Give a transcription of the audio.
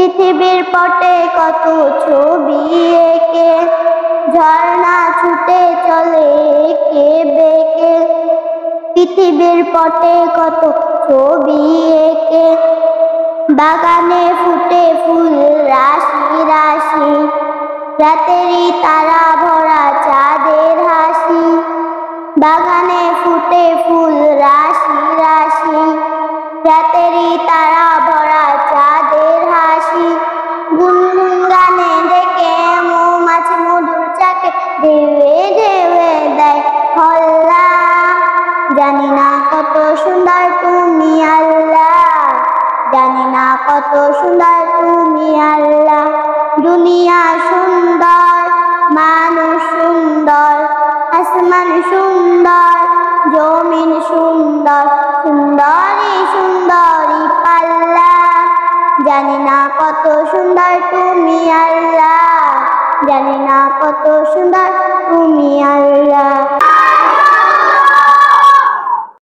পৃথিবীর পটে কত ছবি এঁকে ঝর্ণা ছুটে চলে এঁকে বেঁকে। পৃথিবীর পটে কত ছবি এঁকে বাগানে ফুটে ফুল রাশি রাশি। রাতেরই তারা ভরা চাঁদের হাসি। বাগানে ফুটে ফুল রাশি রাশি। রাতেরই তারা ভরা চাঁদের হাসি। গুনগুন গানে ডেকে মৌমাছি মধুর চাকে ঢেউয়ে ঢেউয়ে দেয় হল্লা। জানি না কত সুন্দর তুমি আল্লাহ, জানি না কত সুন্দর তুমি আল্লাহ। দুনিয়া সুন্দর, মানুষ সুন্দর, আসমান সুন্দর, জমিন সুন্দর, সুন্দরী সুন্দরী পাল্লা। জানি না কত সুন্দর তুমি আল্লাহ, জানি না কত সুন্দর তুমি আল্লাহ।